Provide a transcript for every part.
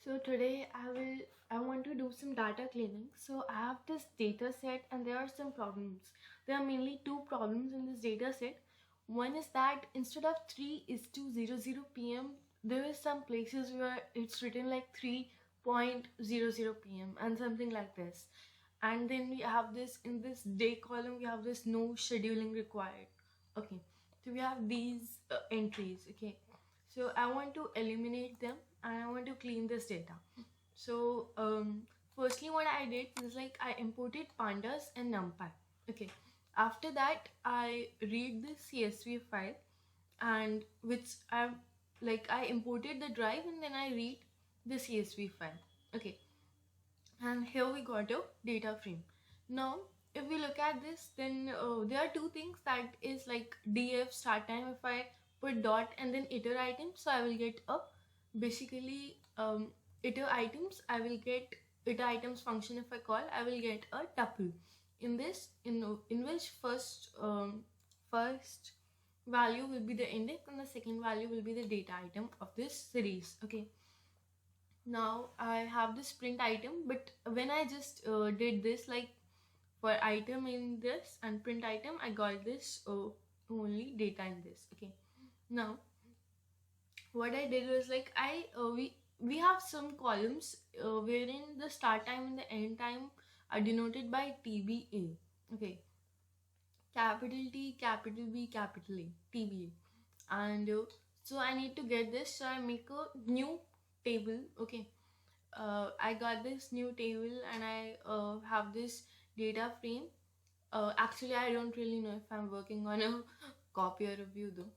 So today I want to do some data cleaning. So I have this data set and there are some problems. There are mainly two problems in this data set. One is that instead of 3:00 p.m. there is some places where it's written like 3:00 p.m. and something like this. And then we have this in this day column we have this no scheduling required. Okay. So we have these entries. Okay. So I want to eliminate them and I want to clean this data. So firstly what I did was like I imported pandas and numpy. Okay. After that I read this CSV file and which I imported the drive and then I read the CSV file. Okay. And here we got a data frame. Now if we look at this, then there are two things, that is like df start time. If I put dot and then iter items, so I will get a basically iter items. I will get iter items function. If I call, I will get a tuple in this in which first value will be the index and the second value will be the data item of this series. Okay. Now I have this print item, but when I just did this, like for item in this and print item, I got this only data in this. Okay. Now what I did was like we have some columns wherein the start time and the end time are denoted by TBA. Okay. Capital T, capital B, capital A, TBA. And so I need to get this, so I make a new table. Okay. I got this new table and I have this data frame. Actually, I don't really know if I'm working on a copy or review though.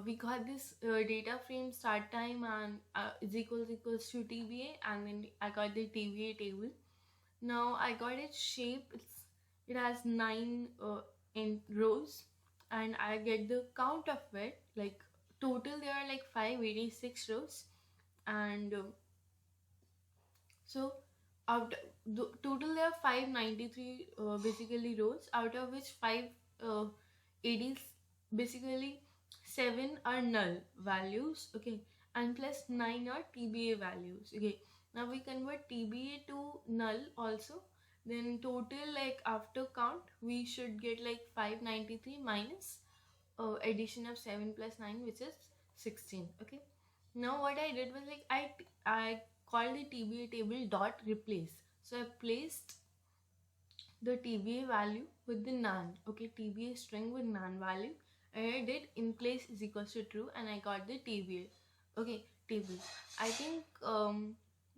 We got this data frame start time and is equals to TBA, and then I got the TBA table. Now I got its shape. It has 9 in rows, and I get the count of it. Like total, there are like 586 rows, and so out the total there are 593 basically rows, out of which 580 basically 7 are null values. Okay. And plus 9 are TBA values. Okay. Now we convert TBA to null also, then total, like after count, we should get like 593 minus addition of 7 plus 9, which is 16. Okay. Now what I did was like I called the TBA table dot replace. So I placed the TBA value with the none. Okay, TBA string with none value, and I did in place is equals to true, and I got the TBA. Okay, table. I think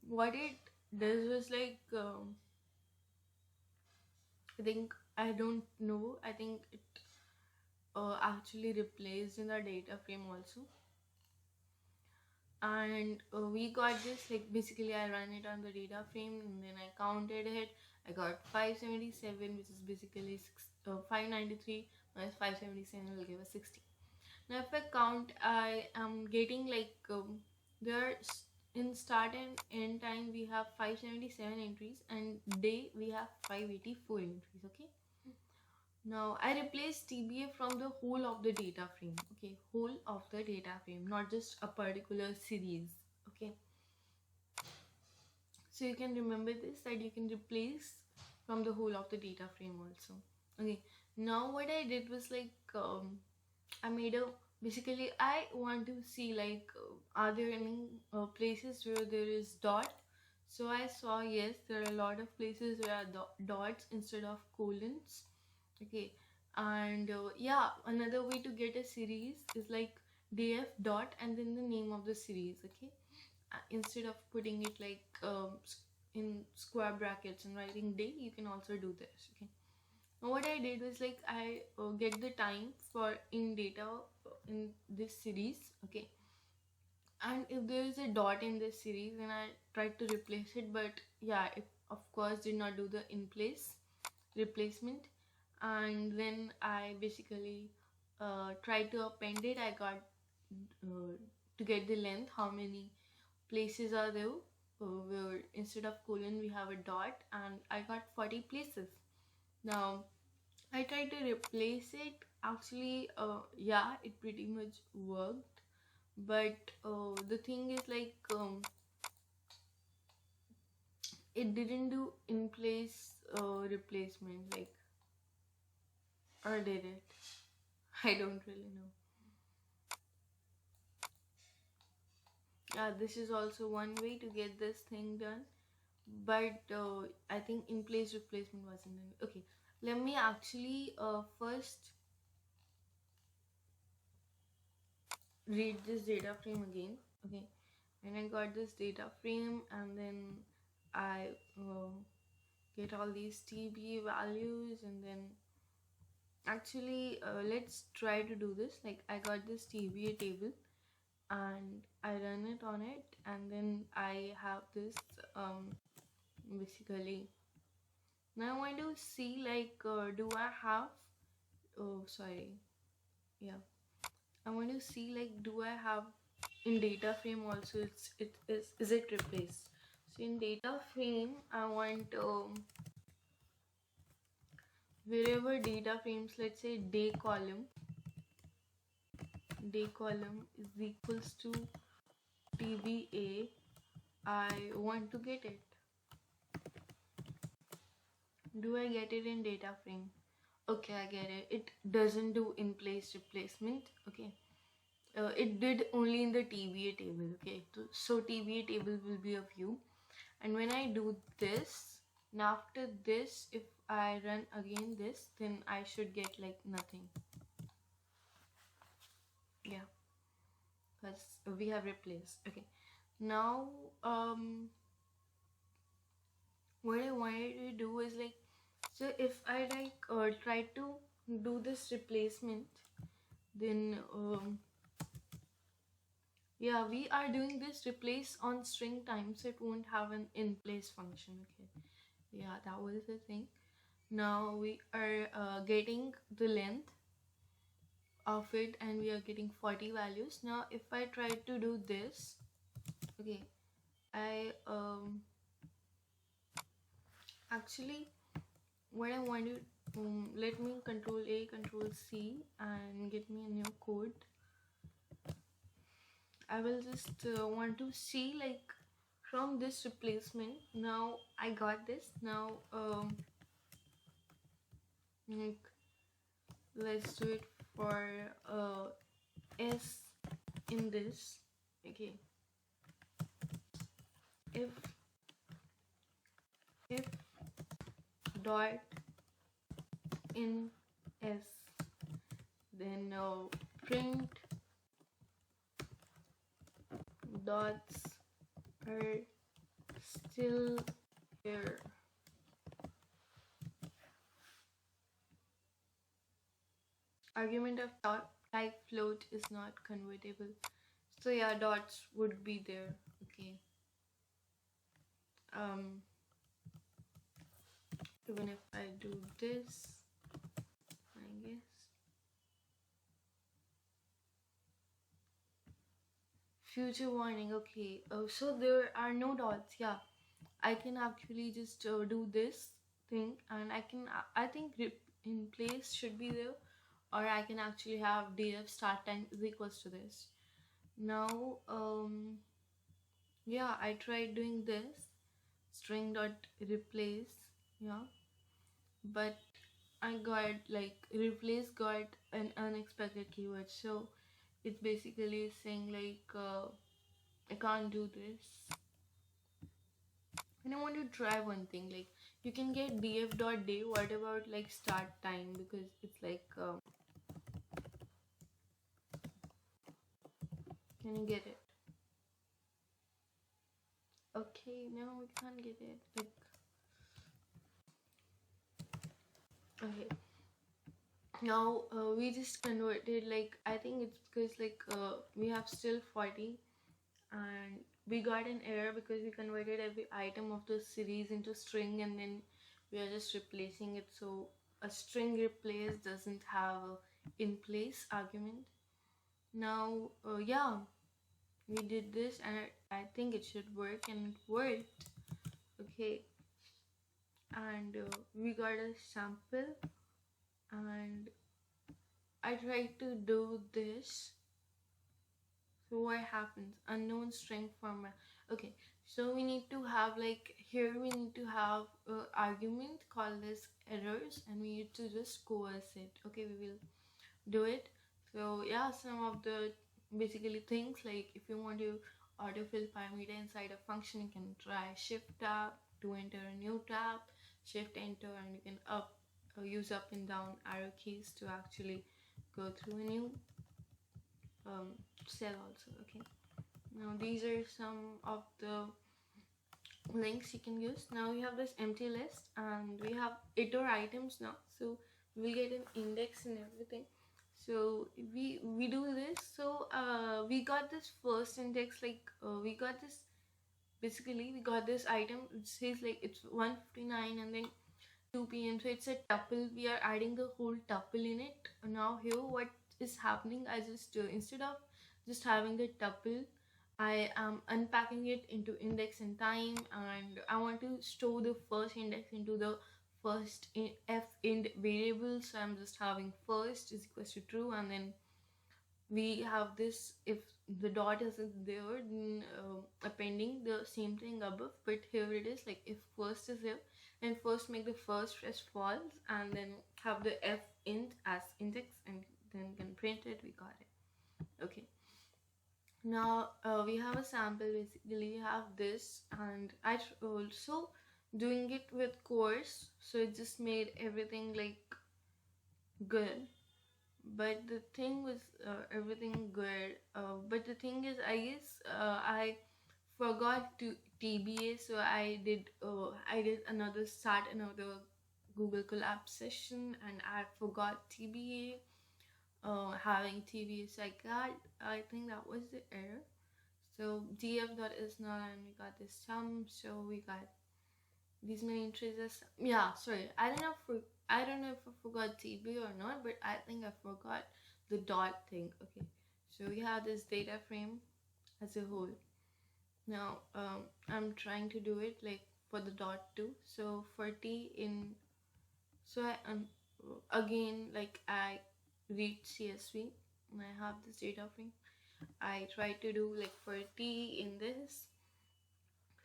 what it does was like I don't know. I think it actually replaced in the data frame also. And we got this, like basically I ran it on the data frame and then I counted it. I got 577, which is basically 593 minus 577 will give us 60. Now if I count, I am getting like in start and end time we have 577 entries, and day we have 584 entries. Okay. Now I replace TBA from the whole of the data frame. Okay, whole of the data frame, not just a particular series. Okay. So you can remember this, that you can replace from the whole of the data frame also. Okay. Now what I did was like I made a basically I want to see like are there any places where there is dot. So I saw, yes, there are a lot of places where are dots instead of colons. Okay. And yeah, another way to get a series is like df dot and then the name of the series. Okay. Instead of putting it like in square brackets and writing day, you can also do this. Okay. Now what I did was like I get the time for in data in this series. Okay. And if there is a dot in this series, then I tried to replace it, but yeah, it of course did not do the in place replacement. And then I basically tried to append it. I got to get the length, how many places are there where instead of colon we have a dot, and I got 40 places. Now I tried to replace it. Actually yeah, it pretty much worked, but the thing is like it didn't do in place replacement, like, or did it? I don't really know. Yeah, this is also one way to get this thing done, but I think in place replacement wasn't done. Okay, let me actually first read this data frame again. Okay, and I got this data frame, and then I get all these TB values, and then actually let's try to do this. Like, I got this TBA table and I run it on it, and then I have this basically, now I want to see, like, do I have, oh sorry, yeah, I want to see, like, do I have in data frame also, is it replaced. So in data frame I want wherever data frames, let's say day column is equals to TBA, I want to get it. Do I get it in data frame? Okay, I get it. It doesn't do in place replacement. Okay, it did only in the TBA table. Okay, so TBA table will be a view, and when I do this, and after this, if I run again this, then I should get like nothing. Yeah, because we have replaced. Okay, now what I wanted to do is, like, so if I like try to do this replacement, then yeah, we are doing this replace on string time, so it won't have an in place function. Okay, yeah, that was the thing. Now we are getting the length of it, and we are getting 40 values. Now if I try to do this, okay, I actually, what I want to let me control A, control C, and get me a new code. I will just want to see, like, from this replacement. Now I got this. Now like, let's do it for S in this. Okay, if dot in S, then print dots are still here. Argument of type float is not convertible. So yeah, dots would be there. Okay. Even if I do this, I guess. Future warning. Okay. So there are no dots. Yeah, I can actually just do this thing, and I think in place should be there, or I can actually have df start time is equals to this. Now yeah, I tried doing this string dot replace, yeah, but I got, like, replace got an unexpected keyword, so it's basically saying, like, I can't do this. And I want to try one thing, like, you can get df.day. What about, like, start time? Because it's like can you get it? Okay, no, we can't get it. Like, okay, now we just converted, like, I think it's because, like, we have still 40, and we got an error because we converted every item of the series into string, and then we are just replacing it. So a string replace doesn't have a in place argument. Now yeah, we did this, and I think it should work, and it worked. Okay, and we got a sample, and I tried to do this. So what happens? Unknown string format. Okay, So we need to have like here we need to have an argument called as errors, and we need to just coerce it. Okay, we will do it. So yeah, some of the basically things, like if you want to autofill parameter inside a function, you can try shift tab to enter a new tab, shift enter, and you can use up and down arrow keys to actually go through a new cell also. Okay, now these are some of the links you can use. Now we have this empty list and we have iter items now, so we'll get an index and everything. So we do this. So we got this first index, like we got this, basically we got this item. It says like it's 1:59 and then 2 p.m. So it's a tuple. We are adding the whole tuple in it. Now here what is happening, I just instead of just having a tuple, I am unpacking it into index and time, and I want to store the first index into the first f int variable. So I'm just having first is equals to true, and then we have this, if the dot isn't there, then appending the same thing above. But here it is, like if first is here, and first make the first as false, and then have the f int as index, and then can print it. We got it. Okay, now we have a sample. Basically we have this, and I also doing it with course, so it just made everything like good. But the thing was everything good, but the thing is, I guess I forgot to TBA, so I did another start another Google Collab session, and I forgot TBA. Having TBA, so I think that was the error. So df dot is null, and we got this sum, so we got these many entries. Yeah, sorry, I don't know if I forgot TB or not, but I think I forgot the dot thing. Okay, so we have this data frame as a whole. Now I'm trying to do it like for the dot too. So for t in, so I again, like I read CSV and I have this data frame. I try to do like for t in this.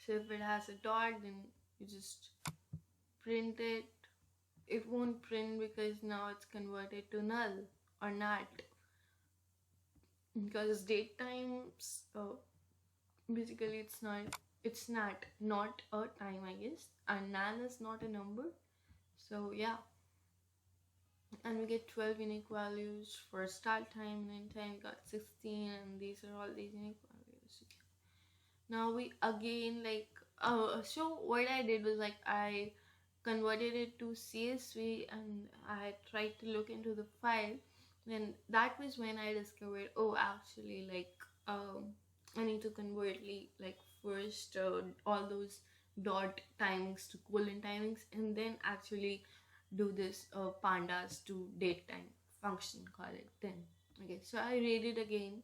So if it has a dot, then you just print it. It won't print because now it's converted to null or not, because date times basically it's not a time, I guess, and nan is not a number. So yeah, and we get 12 unique values for start time, and end time we got 16, and these are all these unique values. Okay. Now we again like so what I did was like I converted it to CSV, and I tried to look into the file. Then that was when I discovered, oh, actually, like I need to convert like first all those dot timings to colon timings, and then actually do this pandas to date time function, call it then. Okay, so I read it again.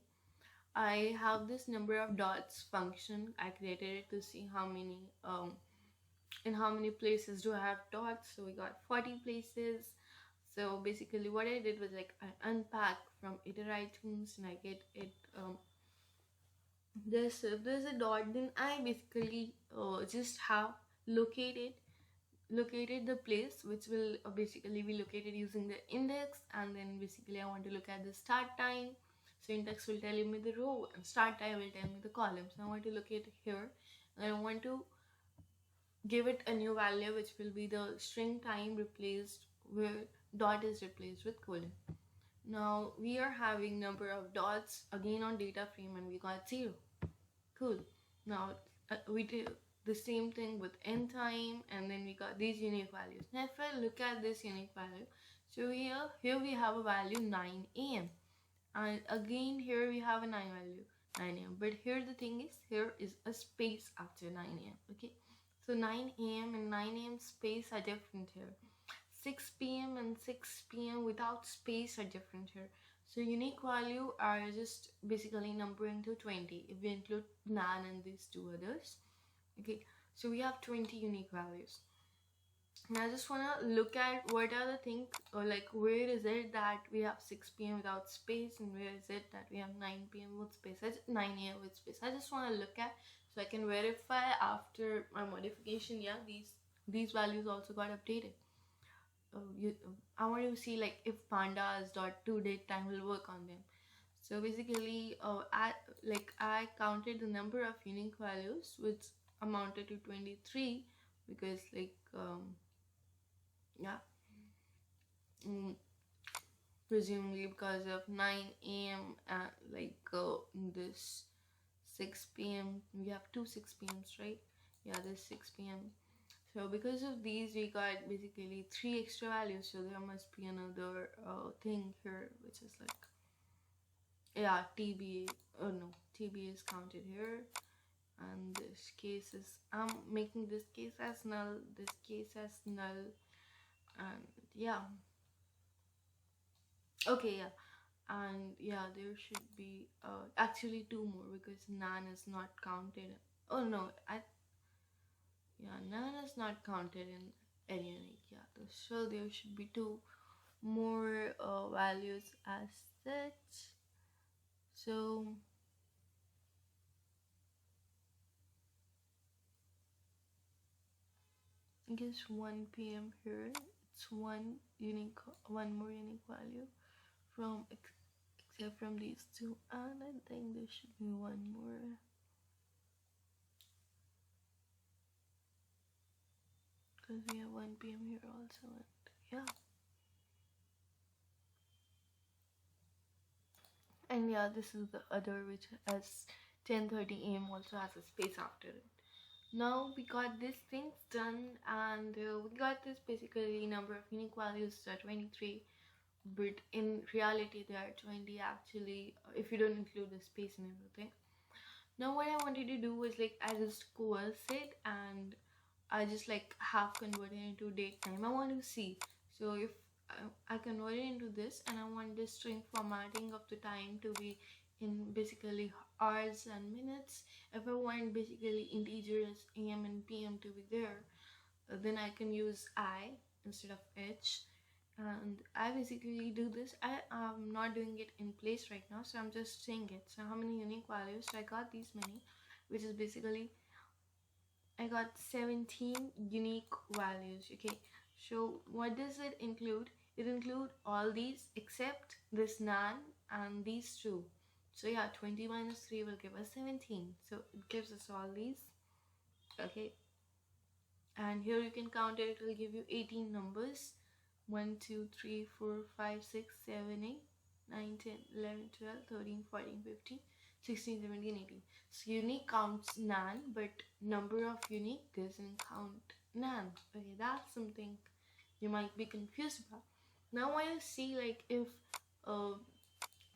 I have this number of dots function. I created it to see how many in how many places do I have dots. So we got 40 places. So basically what I did was like I unpack from iter items, and I get it there's a dot, then I basically just have located the place which will basically be located using the index, and then basically I want to look at the start time. So index will tell me the row and start time will tell me the column. So I want to locate here, and I want to give it a new value which will be the string time replaced where dot is replaced with colon. Now we are having number of dots again on data frame, and we got 0. Cool. Now we did the same thing with end time, and then we got these unique values. Now if I look at this unique value, so here we have a value 9 a.m. and again here we have a 9 value 9 a.m. But here the thing is, here is a space after 9 a.m. Okay, so 9 a.m. and 9 a.m. space are different here. 6 p.m. and 6 p.m. without space are different here. So unique value are just basically numbering to 20 if we include nan and these two others. Okay, so we have 20 unique values. And I just want to look at what are the things, or like where is it that we have 6 p.m. without space, and where is it that we have 9 p.m. with space, 9 a.m. with space. I just want to look at. so I can verify after my modification. Yeah, these values also got updated. I want to see like if pandas dot to date time will work on them. So basically, I counted the number of unique values, which amounted to 23, because yeah, mm, presumably because of 9 a.m. and this 6 p.m. We have two 6 p.m.s, right? Yeah, this 6 p.m. So because of these, we got basically 3 extra values. So there must be another thing here, which is like, yeah, TBA. Oh no, TBA is counted here, and this case is, I'm making this case as null, this case as null, and yeah. Okay, yeah, and yeah, there should be actually two more because nan is not counted. Oh no, yeah, nan is not counted in any unique. Yeah, so there should be two more values as such. So I guess 1 p.m. here. It's one more unique value from except from these two, and I think there should be one more because we have 1 p.m. here also, and yeah, and yeah, this is the other which has 10:30 a.m. also has a space after it. Now we got these things done, and we got this basically number of unique values are 23, but in reality there are 20 actually, if you don't include the space and everything. Now what I wanted to do was like I just coerce it, and I just like have converted into date time. I want to see. So if I convert it into this, and I want this string formatting of the time to be in basically hours and minutes. If I want basically integers AM and PM to be there, then I can use I instead of H. And I basically do this. I am not doing it in place right now, so I'm just saying it. So how many unique values? So I got these many, which is basically I got 17 unique values. Okay, so what does it include? It include all these except this nan and these two. So yeah, 20 minus 3 will give us 17. So it gives us all these. Okay, and here you can count it. It will give you 18 numbers. 1 2 3 4 5 6 7 8 9 10 11 12 13 14 15 16 17 18. So unique counts nan, but number of unique doesn't count nan. Okay, that's something you might be confused about. Now I see like if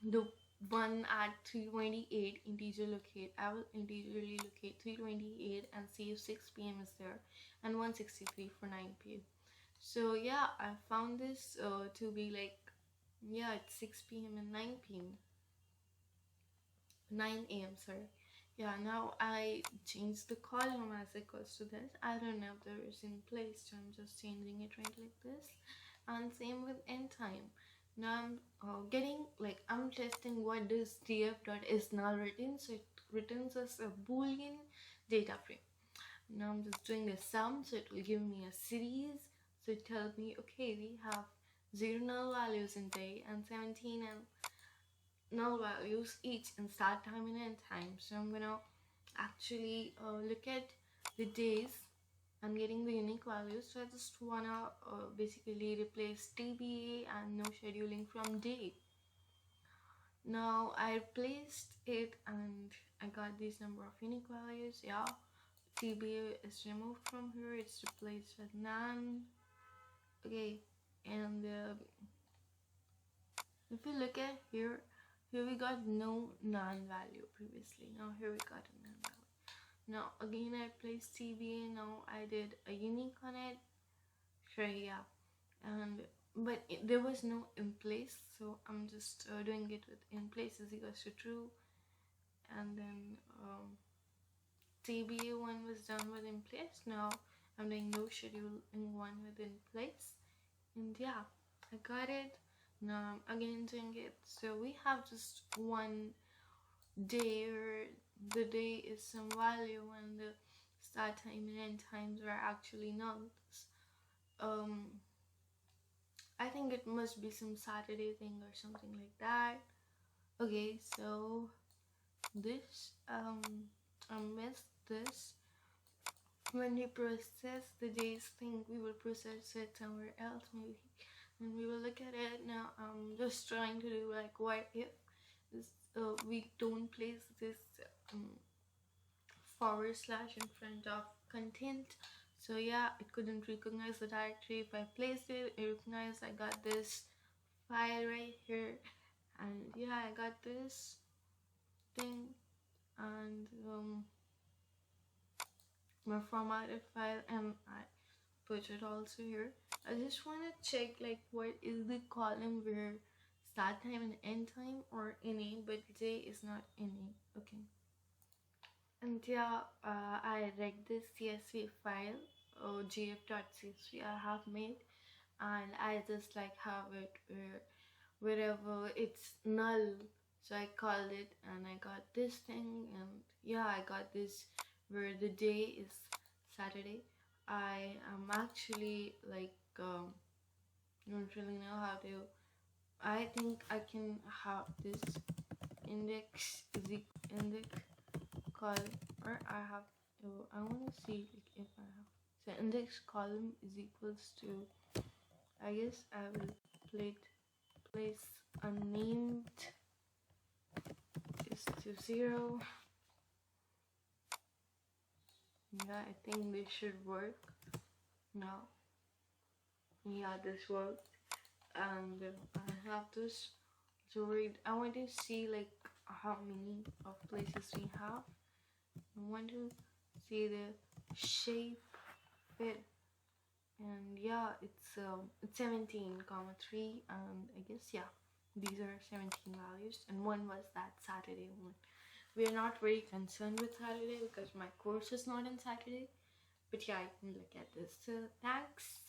the one at 328 integer locate, I will integerly locate 328 and see if 6 p.m. is there, and 163 for 9 p.m. So yeah, I found this to be like, yeah, it's 6 p.m. and 9 p.m. 9 a.m. sorry. Yeah, now I changed the column as equals to this. I don't know if there is in place, so I'm just changing it right like this. And same with end time. Now I'm getting like, I'm testing what does df.is now written. So it returns us a boolean data frame. Now I'm just doing a sum, so it will give me a series. So it tells me, okay, we have 0 null values in day and 17 and null values each in start time and end time. So I'm gonna actually look at the days. I'm getting the unique values, so I just wanna basically replace TBA and no scheduling from day. Now I replaced it and I got this number of unique values. Yeah, TBA is removed from here, it's replaced with nan. Okay, and if you look at here we got no nan value previously. Now here we got a nan value. Now again I placed TBA. Now I did a unique on it. Sure, yeah, and but there was no in place, so I'm just doing it with in place is equals to true, and then TBA one was done with in place. Now I'm doing no schedule in one with in place, and yeah, I got it. Now I'm again doing it. So we have just one day, or the day is some value and the start time and end times are actually nuls. um I think it must be some Saturday thing or something like that. Okay, so this I missed this. When we process the days thing, we will process it somewhere else maybe, and we will look at it. Now I'm just trying to do like, what if this we don't place this um, forward slash in front of content. So yeah, it couldn't recognize the directory. If I placed it, it recognized I got this file right here, and yeah, I got this thing, and my formatted file, and I put it also here. I just want to check like what is the column where start time and end time or any, but day is not any. Okay. And yeah, I read this CSV file or gf.csv I have made, and I just like have it wherever it's null. So I called it and I got this thing, and yeah, I got this where the day is Saturday. I am actually like don't really know how to. I think I can have this index index column, or I have to. I want to see like if I have. So index column is equals to. I guess I will place unnamed is to 0. Yeah, I think this should work now. Yeah, this worked, and I have this. So I want to see like how many of places we have. I want to see the shape fit, and yeah, it's 17,3, and I guess yeah, these are 17 values, and one was that Saturday one. We are not very concerned with Saturday because my course is not on Saturday, but yeah, I can look at this. So thanks.